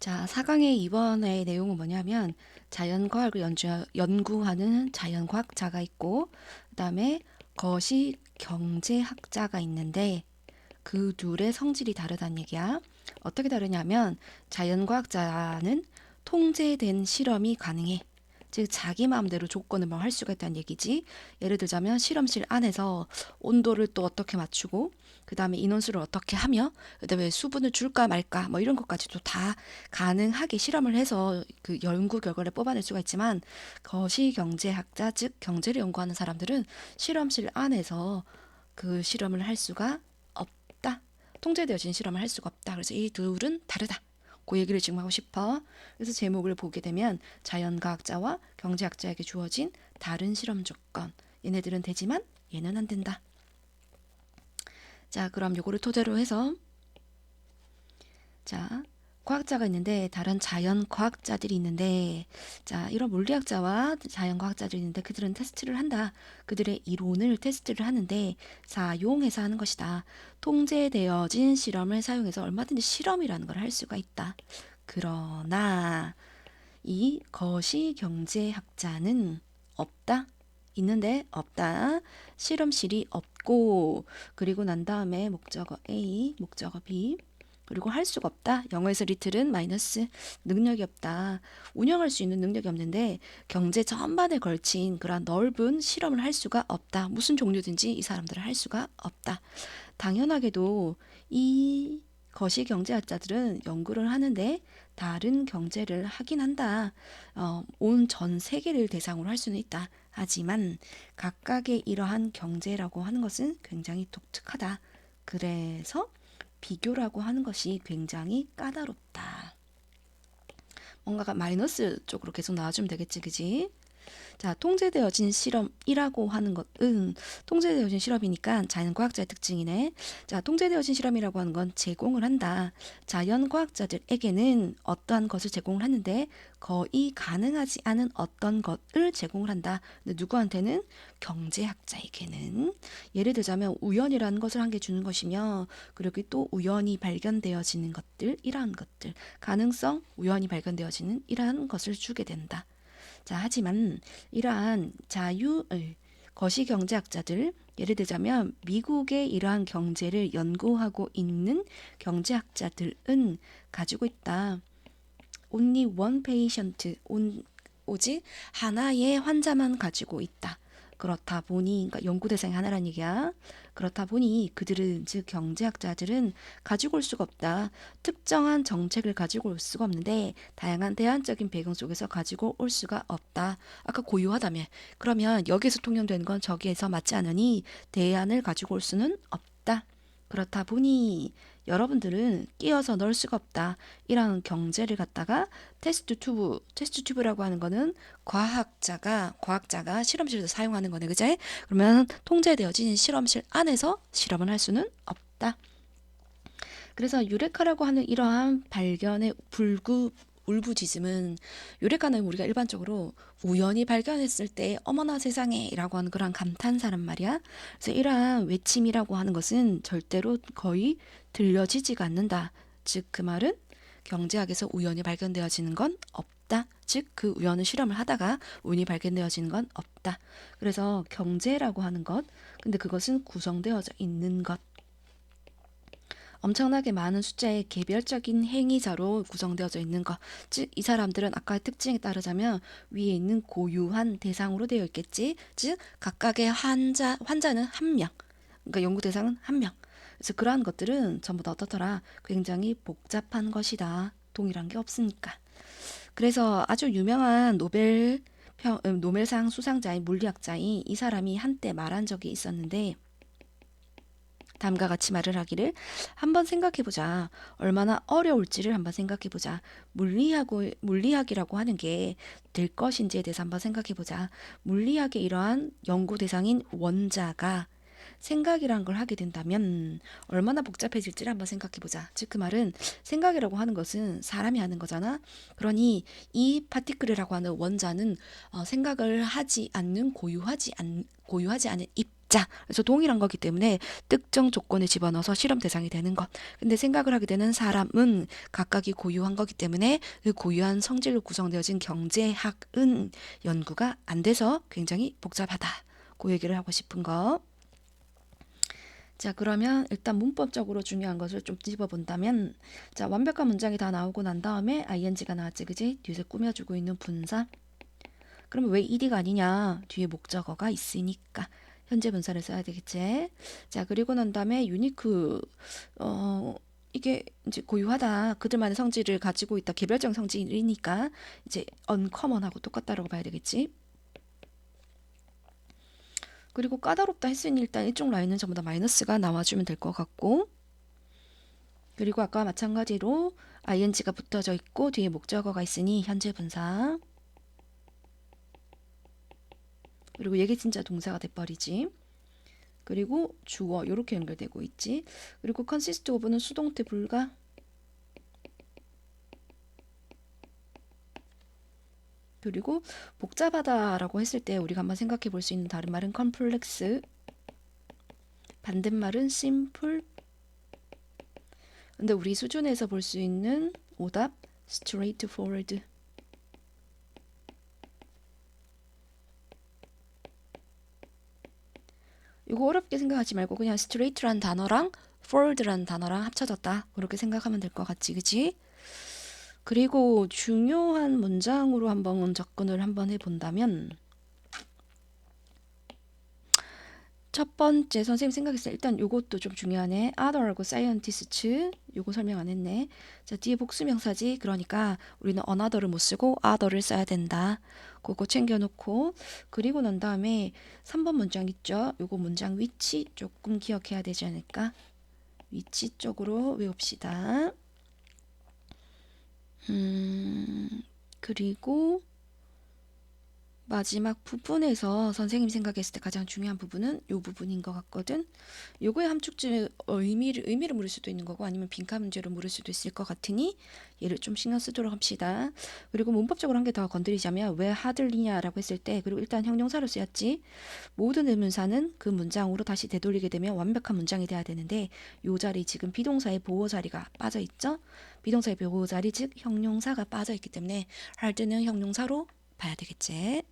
자, 4강의 이번의 내용은 뭐냐면 자연과학을 연구하는 자연과학자가 있고 그다음에 거시 경제학자가 있는데 그 둘의 성질이 다르다는 얘기야. 어떻게 다르냐면 자연과학자는 통제된 실험이 가능해. 즉 자기 마음대로 조건을 뭐 할 수가 있다는 얘기지. 예를 들자면 실험실 안에서 온도를 또 어떻게 맞추고 그다음에 인원수를 어떻게 하며 그다음에 수분을 줄까 말까 뭐 이런 것까지도 다 가능하게 실험을 해서 그 연구 결과를 뽑아낼 수가 있지만 거시경제학자 즉 경제를 연구하는 사람들은 실험실 안에서 그 실험을 할 수가 없다. 통제되어진 실험을 할 수가 없다. 그래서 이 둘은 다르다. 그 얘기를 지금 하고 싶어. 그래서 제목을 보게 되면 자연과학자와 경제학자에게 주어진 다른 실험 조건. 얘네들은 되지만 얘는 안 된다. 자, 그럼 요거를 토대로 해서 자, 과학자가 있는데 다른 자연과학자들이 있는데 자, 이런 물리학자와 자연과학자들이 있는데 그들은 테스트를 한다. 그들의 이론을 테스트를 하는데 사용해서 하는 것이다. 통제되어진 실험을 사용해서 얼마든지 실험이라는 걸 할 수가 있다. 그러나 이 거시경제학자는 없다. 있는데 없다. 실험실이 없고 그리고 난 다음에 목적어 A, 목적어 B 그리고 할 수가 없다. 영어에서 리틀은 마이너스 능력이 없다. 운영할 수 있는 능력이 없는데 경제 전반에 걸친 그러한 넓은 실험을 할 수가 없다. 무슨 종류든지 이 사람들은 할 수가 없다. 당연하게도 이 거시경제학자들은 연구를 하는데 다른 경제를 하긴 한다. 온 전 세계를 대상으로 할 수는 있다. 하지만 각각의 이러한 경제라고 하는 것은 굉장히 독특하다. 그래서 비교라고 하는 것이 굉장히 까다롭다. 뭔가가 마이너스 쪽으로 계속 나와주면 되겠지, 그지? 자, 통제되어진 실험이라고 하는 것은 통제되어진 실험이니까 자연과학자의 특징이네. 자, 통제되어진 실험이라고 하는 건 제공을 한다. 자연과학자들에게는 어떠한 것을 제공을 하는데 거의 가능하지 않은 어떤 것을 제공을 한다. 근데 누구한테는? 경제학자에게는. 예를 들자면 우연이라는 것을 한 개 주는 것이며 그리고 또 우연히 발견되어지는 것들, 이러한 것들, 가능성, 우연히 발견되어지는 이러한 것을 주게 된다. 자, 하지만 이러한 거시경제학자들, 예를 들자면 미국의 이러한 경제를 연구하고 있는 경제학자들은 가지고 있다. Only one patient, 오직 하나의 환자만 가지고 있다. 그렇다 보니, 그러니까 연구 대상이 하나란 얘기야. 그렇다 보니 그들은, 즉 경제학자들은 가지고 올 수가 없다. 특정한 정책을 가지고 올 수가 없는데 다양한 대안적인 배경 속에서 가지고 올 수가 없다. 아까 고유하다며. 그러면 여기에서 통용되는 건 저기에서 맞지 않으니 대안을 가지고 올 수는 없다. 그렇다 보니 여러분들은 끼어서 넣을 수가 없다. 이런 경제를 갖다가 테스트 튜브라고 하는 거는 과학자가 실험실에서 사용하는 거네, 그제? 그러면 통제되어진 실험실 안에서 실험을 할 수는 없다. 그래서 유레카라고 하는 이러한 발견의 울부짖음은 유레카는 우리가 일반적으로 우연히 발견했을 때 어머나 세상에라고 하는 그런 감탄사란 말이야. 그래서 이러한 외침이라고 하는 것은 절대로 거의 들려지지가 않는다. 즉 그 말은 경제학에서 우연히 발견되어지는 건 없다. 즉 그 우연을 실험을 하다가 운이 발견되어지는 건 없다. 그래서 경제라고 하는 것, 근데 그것은 구성되어져 있는 것. 엄청나게 많은 숫자의 개별적인 행위자로 구성되어져 있는 것. 즉, 이 사람들은 아까의 특징에 따르자면 위에 있는 고유한 대상으로 되어 있겠지. 즉, 각각의 환자는 한 명. 그러니까 연구 대상은 한 명. 그래서 그러한 것들은 전부 다 어떻더라? 굉장히 복잡한 것이다. 동일한 게 없으니까. 그래서 아주 유명한 노벨상 수상자인 물리학자인 이 사람이 한때 말한 적이 있었는데 다음과 같이 말을 하기를 한번 생각해보자. 얼마나 어려울지를 한번 생각해보자. 물리학이라고 하는 게 될 것인지에 대해서 한번 생각해보자. 물리학의 이러한 연구 대상인 원자가 생각이란 걸 하게 된다면 얼마나 복잡해질지를 한번 생각해보자. 즉 그 말은 생각이라고 하는 것은 사람이 하는 거잖아. 그러니 이 파티클이라고 하는 원자는 생각을 하지 않는 고유하지 않은 입 있자. 그래서 동일한 거기 때문에 특정 조건을 집어넣어서 실험 대상이 되는 것. 근데 생각을 하게 되는 사람은 각각이 고유한 거기 때문에 그 고유한 성질로 구성되어진 경제학은 연구가 안 돼서 굉장히 복잡하다. 그 얘기를 하고 싶은 거. 자, 그러면 일단 문법적으로 중요한 것을 좀 짚어본다면, 자, 완벽한 문장이 다 나오고 난 다음에 ing가 나왔지, 그지? 뒤에서 꾸며주고 있는 분사. 그러면 왜 ed가 아니냐? 뒤에 목적어가 있으니까 현재 분사를 써야 되겠지. 자, 그리고 난 다음에 유니크, 이게 이제 고유하다. 그들만의 성질을 가지고 있다. 개별적 성질이니까 이제 uncommon하고 똑같다라고 봐야 되겠지. 그리고 까다롭다 했으니 일단 이쪽 라인은 전부 다 마이너스가 나와주면 될 것 같고, 그리고 아까 마찬가지로 ing가 붙어져 있고 뒤에 목적어가 있으니 현재 분사. 그리고 얘게 진짜 동사가 돼버리지. 그리고 주어 이렇게 연결되고 있지. 그리고 consist of는 수동태 불가. 그리고 복잡하다라고 했을 때 우리가 한번 생각해 볼 수 있는 다른 말은 complex. 반대말은 simple. 근데 우리 수준에서 볼 수 있는 오답 straightforward. 이거 어렵게 생각하지 말고 그냥 straight란 단어랑 forward란 단어랑 합쳐졌다. 그렇게 생각하면 될 것 같지, 그치? 그리고 중요한 문장으로 한번 접근을 한번 해본다면 첫 번째 선생님 생각했을 때 일단 요것도 좀 중요하네. other하고 scientists 요거 설명 안 했네. 자, 뒤에 복수명사지. 그러니까 우리는 another를 못 쓰고 other를 써야 된다. 그거 챙겨놓고 그리고 난 다음에 3번 문장 있죠. 요거 문장 위치 조금 기억해야 되지 않을까? 위치 쪽으로 외웁시다. 그리고 마지막 부분에서 선생님 생각했을 때 가장 중요한 부분은 이 부분인 것 같거든. 요거의 함축지 의미를 물을 수도 있는 거고 아니면 빈칸 문제로 물을 수도 있을 것 같으니 얘를 좀 신경 쓰도록 합시다. 그리고 문법적으로 한 개 더 건드리자면 왜 hardly냐라고 했을 때 그리고 일단 형용사로 쓰였지. 모든 의문사는 그 문장으로 다시 되돌리게 되면 완벽한 문장이 돼야 되는데 요 자리 지금 비동사의 보호 자리가 빠져 있죠. 비동사의 보호 자리 즉 형용사가 빠져 있기 때문에 hard는 형용사로 봐야 되겠지.